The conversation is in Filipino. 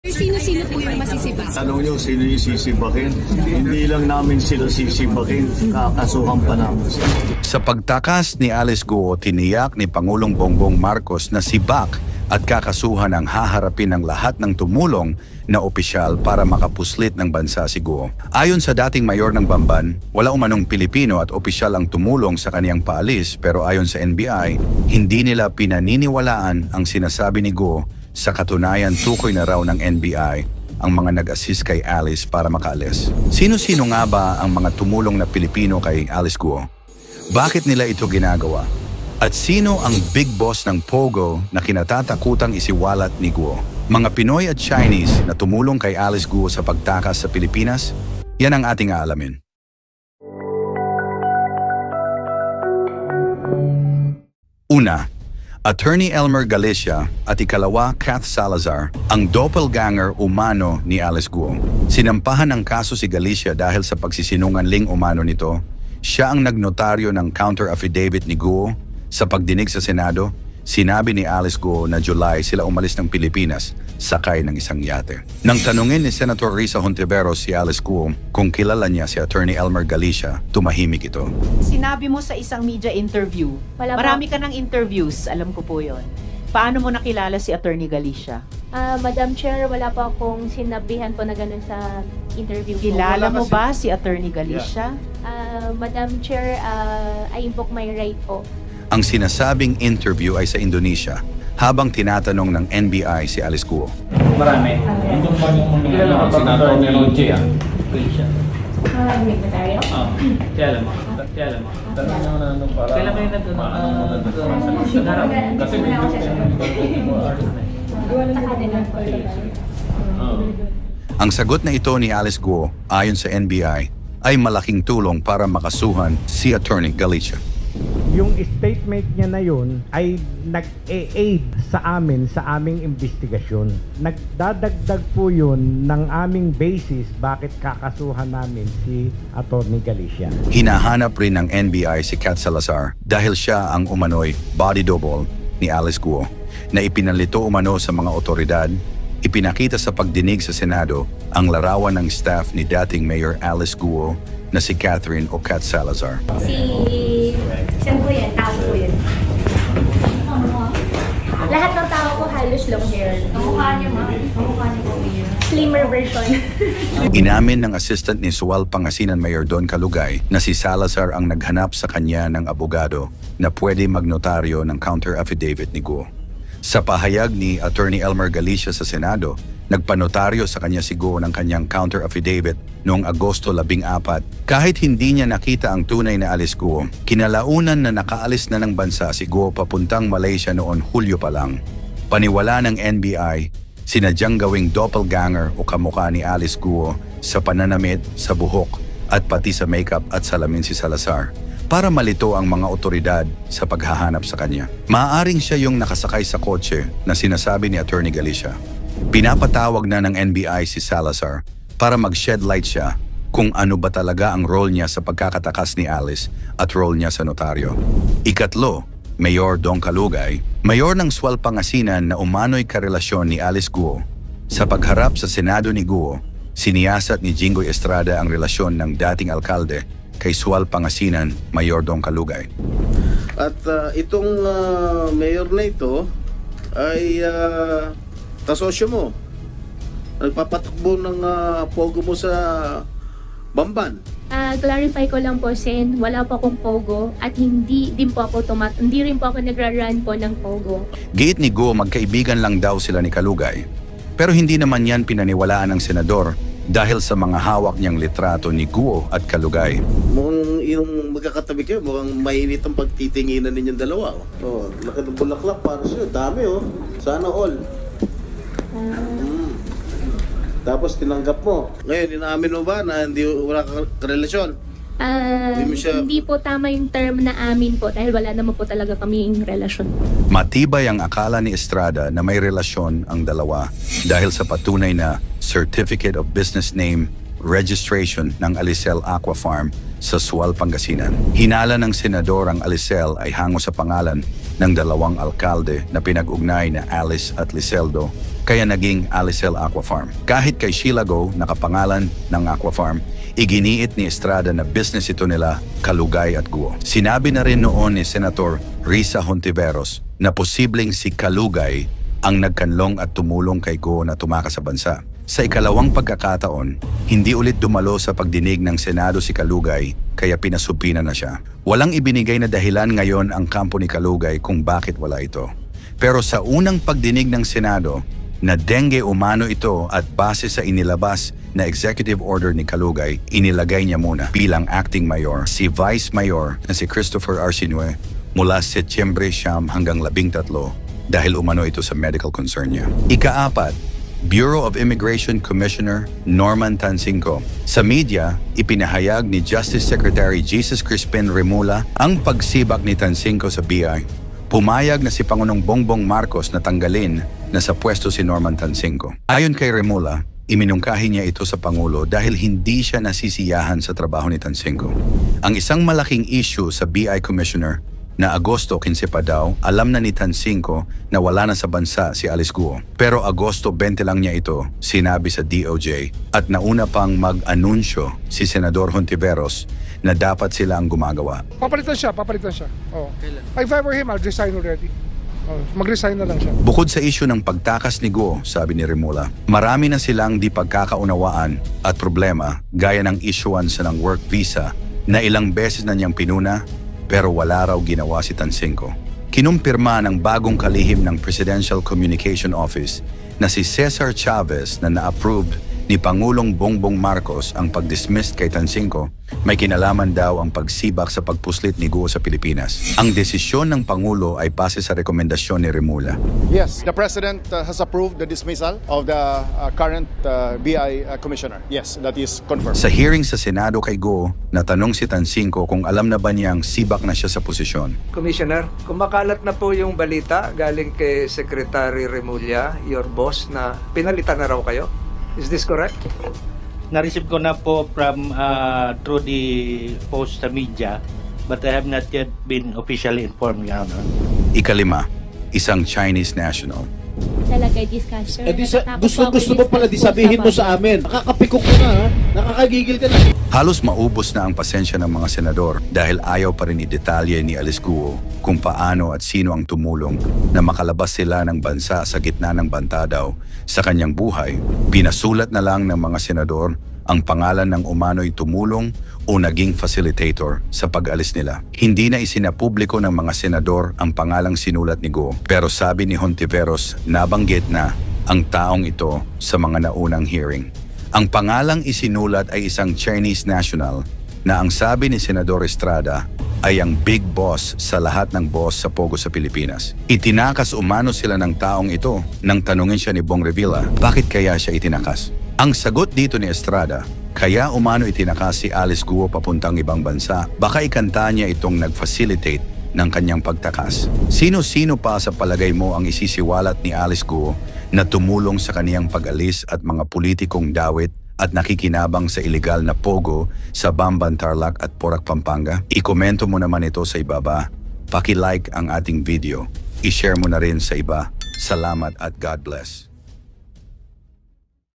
Sino-sino po yung masisibak? Tanong nyo sino yung sisibakin? Hindi lang namin sila sisibakin, kakasuhan pa namin sila. Sa pagtakas ni Alice Guo, tiniyak ni Pangulong Bongbong Marcos na sibak at kakasuhan ang haharapin ng lahat ng tumulong na opisyal para makapuslit ng bansa si Guo. Ayon sa dating mayor ng Bamban, wala umanong Pilipino at opisyal ang tumulong sa kaniyang paalis, pero ayon sa NBI, hindi nila pinaniniwalaan ang sinasabi ni Guo. Sa katunayan, tukoy na raw ng NBI ang mga nag-assist kay Alice para makaalis. Sino-sino nga ba ang mga tumulong na Pilipino kay Alice Guo? Bakit nila ito ginagawa? At sino ang big boss ng Pogo na kinatatakutang isiwalat ni Guo? Mga Pinoy at Chinese na tumulong kay Alice Guo sa pagtakas sa Pilipinas? Yan ang ating aalamin. Una, Attorney Elmer Galicia at ikalawa, Kath Salazar, ang doppelganger umano ni Alice Guo. Sinampahan ng kaso si Galicia dahil sa pagsisinungaling umano nito. Siya ang nagnotaryo ng counter affidavit ni Guo. Sa pagdinig sa Senado, sinabi ni Alice Guo na July sila umalis ng Pilipinas sakay ng isang yate. Nang tanungin ni Senator Risa Hontiveros si Alice Guo kung kilala niya si Attorney Elmer Galicia, tumahimik ito. Sinabi mo sa isang media interview, marami ka ng interviews, alam ko po yon. Paano mo nakilala si Attorney Galicia? Madam Chair, wala pa akong sinabihan po na ganun sa interview ko. Kilala mo ba si Attorney Galicia? Madam Chair, I invoke my right po. Ang sinasabing interview ay sa Indonesia habang tinatanong ng NBI si Alice Guo. Marami. Yung kilala ko si Attorney Roger. Secretary? Oo. Kilala mo. Kilala mo. Kailan kayo nagharap? Kasi medyo Ang sagot na ito ni Alice Guo ayon sa NBI ay malaking tulong para makasuhan si Attorney Galicia. Yung statement niya na yun ay nag-aid sa amin sa aming investigasyon. Nagdadagdag po yun ng aming basis bakit kakasuhan namin si Attorney Galicia. Hinahanap rin ng NBI si Kath Salazar dahil siya ang umano'y body double ni Alice Guo na ipinalito umano sa mga otoridad. Ipinakita sa pagdinig sa Senado ang larawan ng staff ni dating Mayor Alice Guo na si Catherine o Kath Salazar. Saan po yan? Tao po yan. Lahat ng tao ko halos long hair. Kamukha niyo, ma'am. Kamukha niyo po yun. Slimmer version. Inamin ng assistant ni Sual Pangasinan Mayor Don Calugay na si Salazar ang naghanap sa kanya ng abogado na pwede magnotaryo ng counter affidavit ni Guo. Sa pahayag ni Attorney Elmer Galicia sa Senado, nagpanotaryo sa kanya si Guo ng kanyang counter affidavit noong Agosto 14. Kahit hindi niya nakita ang tunay na Alice Guo, kinalaunan na nakaalis na ng bansa si Guo papuntang Malaysia noon Hulyo pa lang. Paniwala ng NBI, sinadyang gawing doppelganger o kamukha ni Alice Guo sa pananamit, sa buhok at pati sa makeup at salamin si Salazar para malito ang mga otoridad sa paghahanap sa kanya. Maaaring siya yung nakasakay sa kotse na sinasabi ni Attorney Galicia. Pinapatawag na ng NBI si Salazar para mag-shed light siya kung ano ba talaga ang role niya sa pagkakatakas ni Alice at role niya sa notaryo. Ikatlo, Mayor Don Calugay, mayor ng Sual Pangasinan na umano'y karelasyon ni Alice Guo. Sa pagharap sa Senado ni Guo, siniyasat ni Jinggoy Estrada ang relasyon ng dating alkalde kay Sual Pangasinan, Mayor Don Calugay. At itong mayor na ito ay kasosyo mo. Nagpapatakbo ng pogo mo sa Bamban. Clarify ko lang po, Sen, wala po akong pogo at hindi rin po ako nagra-run po ng pogo. Giit ni Guo, magkaibigan lang daw sila ni Calugay. Pero hindi naman yan pinaniwalaan ng senador dahil sa mga hawak niyang litrato ni Guo at Calugay. Mukhang yung magkakatabi kayo, mukhang mainit ang pagtitinginan ninyong dalawa. Oh, laki ng bulaklak para sa'yo. Dami oh. Sana all. Tapos tinanggap mo. Ngayon, inaamin mo ba na wala kang relasyon? Hindi po tama yung term na amin po dahil wala naman po talaga kaming relasyon. Matibay ang akala ni Estrada na may relasyon ang dalawa dahil sa patunay na Certificate of Business Name Registration ng Alicel Aqua Farm sa Sual, Pangasinan. Hinala ng senador ang Alicel ay hango sa pangalan ng dalawang alkalde na pinag-ugnay na Alice at Liseldo kaya naging Alicel Aqua Farm. Kahit kay Sheila Go nakapangalan ng Aqua Farm, iginiit ni Estrada na business ito nila Kalugay at Guo. Sinabi na rin noon ni Senator Risa Hontiveros na posibleng si Kalugay ang nagkanlong at tumulong kay Guo na tumakas sa bansa. Sa ikalawang pagkakataon, hindi ulit dumalo sa pagdinig ng Senado si Kalugay kaya pinasupina na siya. Walang ibinigay na dahilan ngayon ang kampo ni Kalugay kung bakit wala ito. Pero sa unang pagdinig ng Senado, na dengue umano ito at base sa inilabas na executive order ni Kalugay, inilagay niya muna bilang acting mayor si Vice Mayor na si Christopher Arsinue mula Setyembre 9 hanggang 13 dahil umano ito sa medical concern niya. Ika-4, Bureau of Immigration Commissioner Norman Tansingco. Sa media, ipinahayag ni Justice Secretary Jesus Crispin Remulla ang pagsibak ni Tansingco sa BI. Pumayag na si Pangulong Bongbong Marcos na tanggalin na sa pwesto si Norman Tansingco. Ayon kay Remulla, iminungkahi niya ito sa Pangulo dahil hindi siya nasisiyahan sa trabaho ni Tansingco. Ang isang malaking issue sa BI Commissioner na Agosto 15 pa daw, alam na ni Tansingco na wala na sa bansa si Alice Guo. Pero Agosto 20 lang niya ito sinabi sa DOJ at nauna pang mag-anunsyo si Senador Hontiveros na dapat sila ang gumagawa. Papalitan siya. Oh. If I were him, I'll resign already. Oh, mag-resign na lang siya. Bukod sa issue ng pagtakas ni Guo, sabi ni Remulla, marami na silang di pagkakaunawaan at problema gaya ng issuance ng work visa na ilang beses na niyang pinuna pero wala raw ginawa si Tansingco. Kinumpirma ng bagong kalihim ng Presidential Communication Office na si Cesar Chavez na na-approved ni Pangulong Bongbong Marcos ang pag-dismiss kay Tansingco, may kinalaman daw ang pagsibak sa pagpuslit ni Guo sa Pilipinas. Ang desisyon ng Pangulo ay base sa rekomendasyon ni Remulla. Yes, the President has approved the dismissal of the current BI Commissioner. Yes, that is confirmed. Sa hearing sa Senado kay Guo, natanong si Tansingco kung alam na ba niyang sibak na siya sa posisyon. Commissioner, kumakalat na po yung balita galing kay Secretary Remulla, your boss, na pinalitan na raw kayo. Is this correct? Na-receive ko na po from through the post sa media, but I have not yet been officially informed, Your Honor. Ika-5, isang Chinese national. Talaga discussion. Gusto mo pala di sabihin mo sa amin. Nakakapikok ka na, ha? Nakakagigil ka na. Halos maubos na ang pasensya ng mga senador dahil ayaw pa rin i-detalye ni Alice Guo kung paano at sino ang tumulong na makalabas sila ng bansa sa gitna ng banta daw sa kanyang buhay. Pinasulat na lang ng mga senador ang pangalan ng umano'y tumulong o naging facilitator sa pag-alis nila. Hindi na isinapubliko ng mga senador ang pangalang sinulat ni Guo, pero sabi ni Hontiveros, nabanggit na ang taong ito sa mga naunang hearing. Ang pangalang isinulat ay isang Chinese national na ang sabi ni Senador Estrada ay ang big boss sa lahat ng boss sa Pogo sa Pilipinas. Itinakas umano sila ng taong ito nang tanungin siya ni Bong Revilla, bakit kaya siya itinakas? Ang sagot dito ni Estrada, kaya umano itinakas si Alice Guo papuntang ibang bansa, baka ikanta niya itong nag-facilitate ng kanyang pagtakas. Sino-sino pa sa palagay mo ang isisiwalat ni Alice Guo na tumulong sa kaniyang pag-alis at mga politikong dawit at nakikinabang sa ilegal na Pogo sa Bamban, Tarlac at Porac, Pampanga? Ikomento mo naman ito sa ibaba. Paki-like ang ating video. I-share mo na rin sa iba. Salamat at God bless.